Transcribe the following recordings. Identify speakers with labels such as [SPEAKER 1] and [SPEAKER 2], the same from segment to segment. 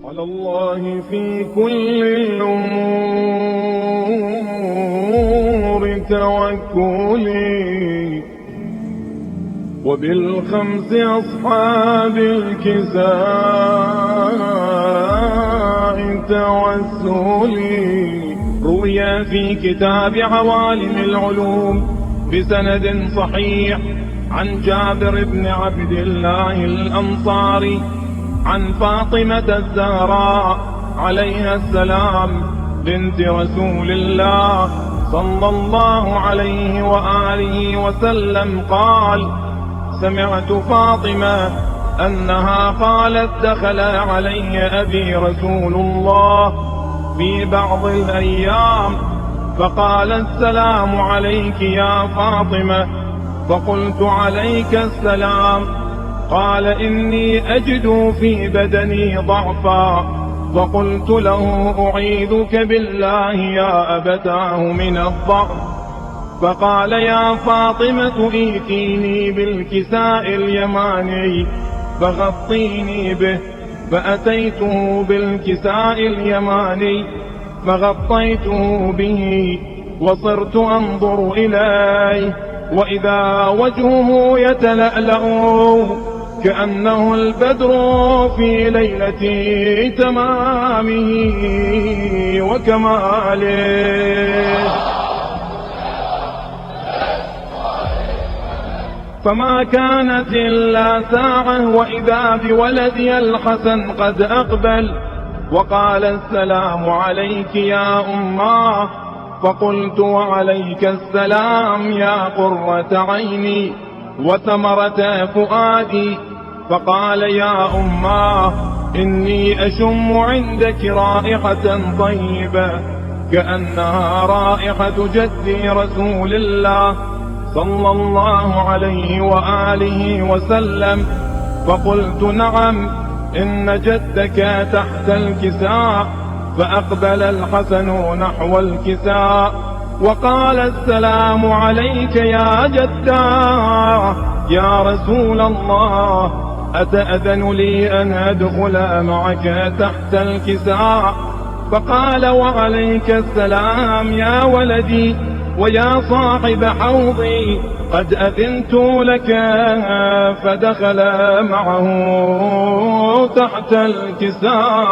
[SPEAKER 1] على الله في كل الأمور توكلي، وبالخمس أصحاب الكساء توسلي. روي في كتاب عوالم العلوم بسند صحيح عن جابر بن عبد الله الأنصاري عن فاطمة الزهراء عليها السلام بنت رسول الله صلى الله عليه وآله وسلم قال: سمعت فاطمة أنها قالت: دخل علي أبي رسول الله في بعض الأيام فقال: السلام عليك يا فاطمة. فقلت: عليك السلام. قال: إني أجد في بدني ضعفا. فقلت له: أعيذك بالله يا أبتاه من الضعف. فقال: يا فاطمة ائتيني بالكساء اليماني فغطيني به. فأتيته بالكساء اليماني فغطيته به وصرت أنظر إليه وإذا وجهه يتلألأ كأنه البدر في ليلة تمامه وكماله. فما كانت إلا ساعة وإذا بولدي الحسن قد أقبل وقال: السلام عليك يا أماه. فقلت: وعليك السلام يا قرة عيني وثمرة فؤادي. فقال: يا أماه، إني أشم عندك رائحة طيبة كأنها رائحة جدي رسول الله صلى الله عليه وآله وسلم. فقلت: نعم، إن جدك تحت الكساء. فأقبل الحسن نحو الكساء وقال: السلام عليك يا جداه يا رسول الله، أتأذن لي أن أدخل معك تحت الكساء؟ فقال: وعليك السلام يا ولدي ويا صاحب حوضي، قد أذنت لك. فدخل معه تحت الكساء.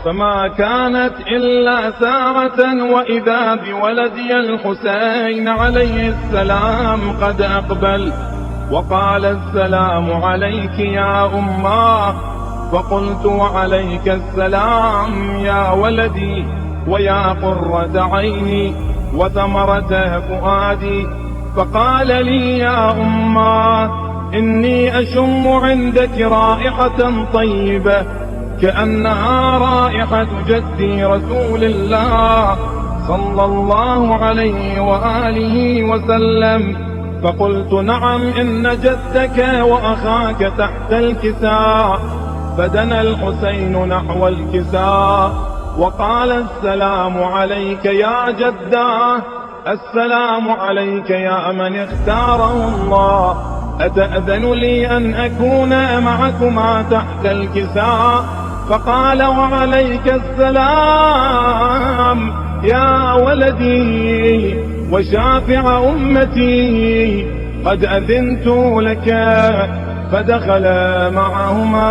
[SPEAKER 1] فما كانت إلا ساعة وإذا بولدي الحسين عليه السلام قد أقبل وقال: السلام عليك يا أماه. فقلت: وعليك السلام يا ولدي ويا قرة عيني وثمرة فؤادي. فقال لي: يا أماه، إني أشم عندك رائحة طيبة كأنها رائحة جدي رسول الله صلى الله عليه وآله وسلم. فقلت: نعم، إن جدك وأخاك تحت الكساء. فدنا الحسين نحو الكساء وقال: السلام عليك يا جداه، السلام عليك يا من اختاره الله، أتأذن لي أن أكون معكما تحت الكساء؟ فقال: وعليك السلام يا ولدي وشافع أمتي، قد أذنت لك. فدخل معهما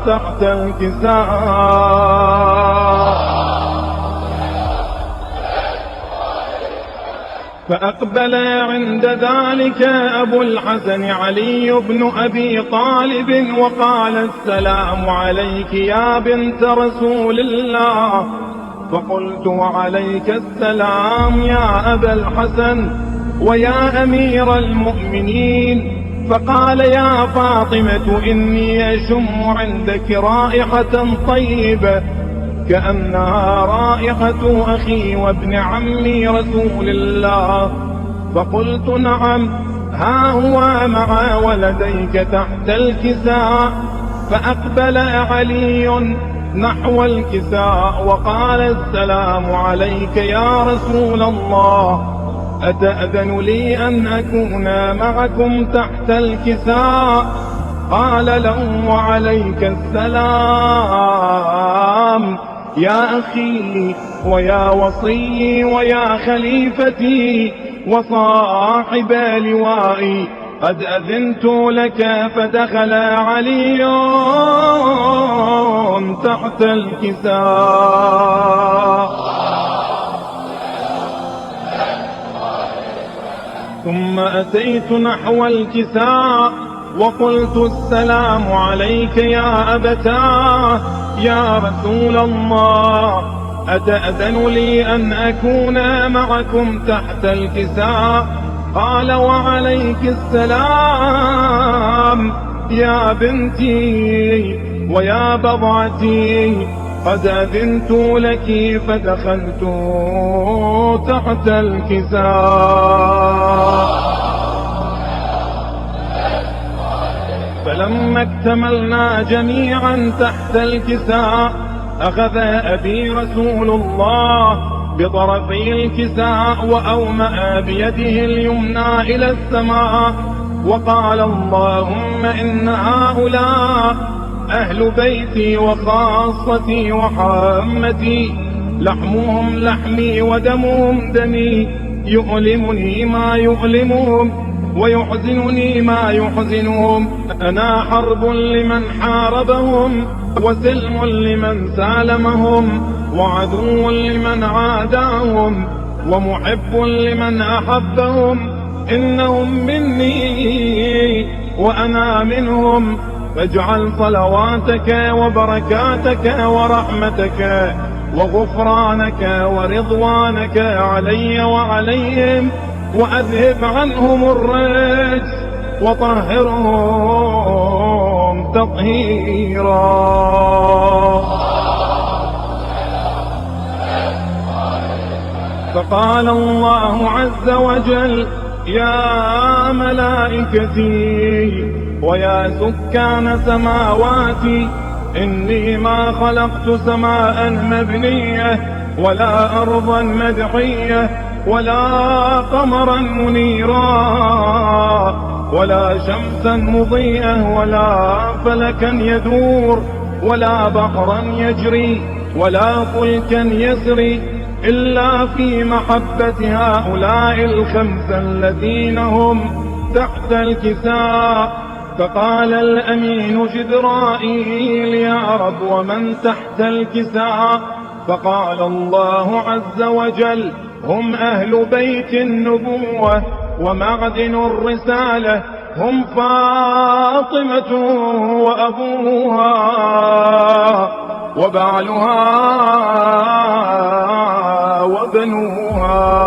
[SPEAKER 1] تحت الكساء. فأقبل عند ذلك أبو الحسن علي بن أبي طالب وقال: السلام عليك يا بنت رسول الله. فقلت: وعليك السلام يا أبا الحسن ويا أمير المؤمنين. فقال: يا فاطمة، إني أشم عندك رائحة طيبة كأنها رائحة أخي وابن عمي رسول الله. فقلت: نعم، ها هو مع ولديك تحت الكساء. فأقبل علي نحو الكساء وقال: السلام عليك يا رسول الله، أتأذن لي أن أكون معكم تحت الكساء؟ قال له وعليك السلام يا أخي ويا وصي ويا خليفتي وصاحب لوائي، قد أذنت لك. فدخل علي تحت الكساء. ثم أتيت نحو الكساء وقلت السلام عليك يا أبتاه يا رسول الله، أتأذن لي أن أكون معكم تحت الكساء؟ قال وعليك السلام يا بنتي ويا بضعتي، قد أذنت لك. فدخلت تحت الكساء. فلما اكتملنا جميعا تحت الكساء أخذ أبي رسول الله بطرفي الكساء وأومأ بيده اليمنى إلى السماء وقال اللهم إن هؤلاء أهل بيتي وخاصتي وحامتي، لحمهم لحمي ودمهم دمي، يؤلمني ما يؤلمهم ويحزنني ما يحزنهم. أنا حرب لمن حاربهم وسلم لمن سالمهم وعدو لمن عاداهم ومحب لمن أحبهم. إنهم مني وأنا منهم، فاجعل صلواتك وبركاتك ورحمتك وغفرانك ورضوانك علي وعليهم، وأذهب عنهم الرجس وطهرهم تطهيرا. فقال الله عز وجل يا ملائكتي ويا سكان سماواتي، إني ما خلقت سماء مبنية ولا أرضا مدحية ولا قمرا منيرا ولا شمسا مضيئة ولا فلكا يدور ولا بحرا يجري ولا فلكا يسري إلا في محبة هؤلاء الخمسة الذين هم تحت الكساء. فقال الأمين جبرائيل يا رب ومن تحت الكساء؟ فقال الله عز وجل هم أهل بيت النبوة ومعدن الرسالة، هم فاطمة وأبوها وبعلها وبنوها.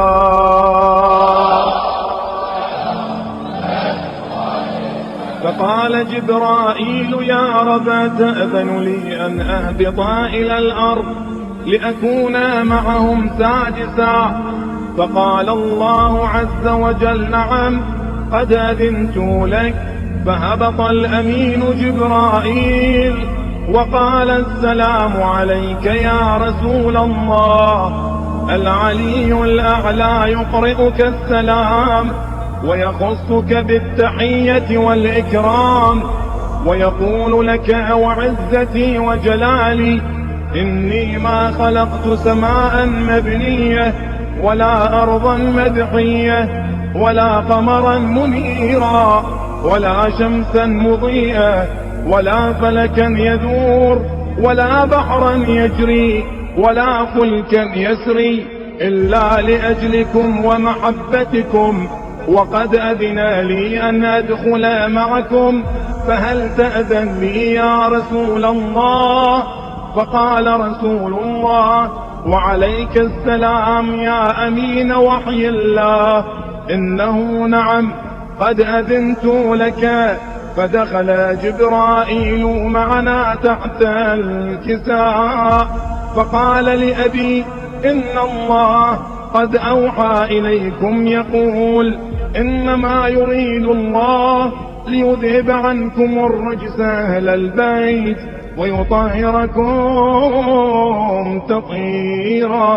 [SPEAKER 1] فقال جبرائيل يا رب تأذن لي أن أهبط إلى الأرض لأكون معهم سادسا؟ فقال الله عز وجل نعم قد أذنت لك. فهبط الأمين جبرائيل وقال السلام عليك يا رسول الله. العلي الأعلى يقرئك السلام ويخصك بالتحية والإكرام ويقول لك وعزتي وجلالي إني ما خلقت سماء مبنية ولا أرضا مدحية ولا قمرا منيرا ولا شمسا مضيئة ولا فلكا يدور ولا بحرا يجري ولا فلكا يسري إلا لأجلكم ومحبتكم، وقد أذن لي أن أدخل معكم، فهل تأذن لي يا رسول الله؟ فقال رسول الله وعليك السلام يا أمين وحي الله، إنه نعم قد أذنت لك. فدخل جبرائيل معنا تحت الكساء فقال لأبي إن الله قد أوحى إليكم يقول إنما يريد الله ليذهب عنكم الرجس أهل البيت ويطهركم تطهيرا.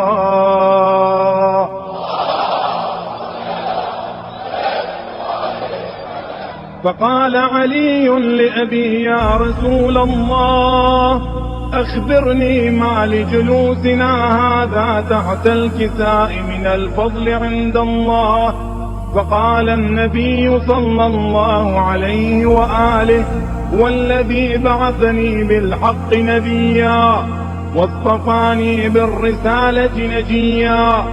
[SPEAKER 1] فقال علي لأبي: يا رسول الله، أخبرني ما لجلوسنا هذا تحت الكساء من الفضل عند الله. فقال النبي صلى الله عليه وآله: والذي بعثني بالحق نبيا واصطفاني بالرسالة نجيا،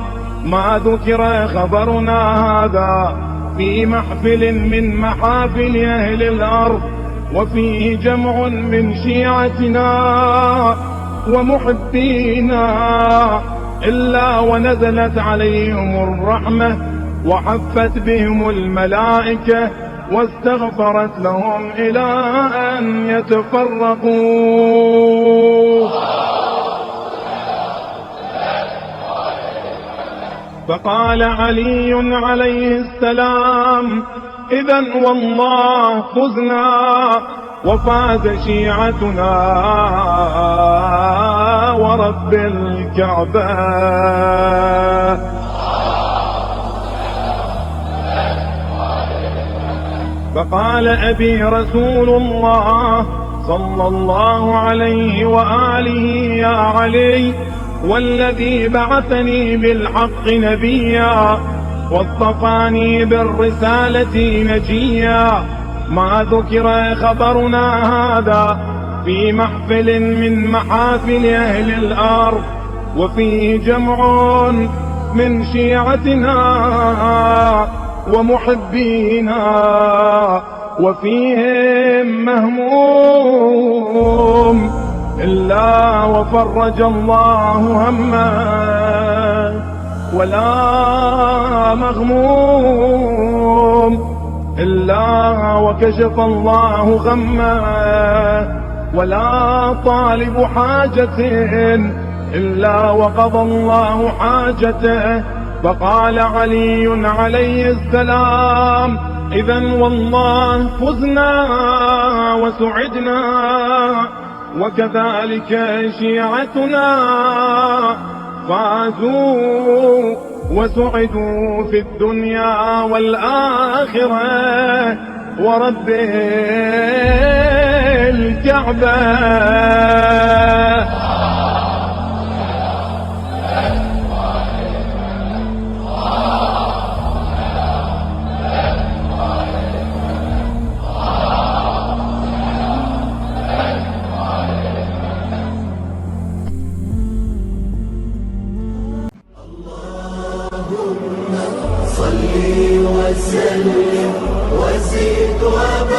[SPEAKER 1] ما ذكر خبرنا هذا في محفل من محافل أهل الأرض، وفيه جمع من شيعتنا ومحبينا، إلا ونزلت عليهم الرحمة وحفت بهم الملائكة واستغفرت لهم إلى أن يتفرقوا. فقال علي عليه السلام: إذن والله فزنا وفاز شيعتنا ورب الكعبة. فقال أبي: رسول الله صلى الله عليه وآله: يا علي، والذي بعثني بالحق نبيا واصطفاني بالرسالة نجيا، ما ذكر خبرنا هذا في محفل من محافل أهل الأرض، وفيه جمع من شيعتنا ومحبينا، وفيهم مهموم إلا وفرج الله همه، ولا مغموم إلا وكشف الله غمه، ولا طالب حاجة إلا وقضى الله حاجته. فقال علي عليه السلام: إذن والله فزنا وسعدنا، وكذلك شيعتنا فازوا وسعدوا في الدنيا والآخرة ورب الكعبة.
[SPEAKER 2] صل وسلم وزد وبارك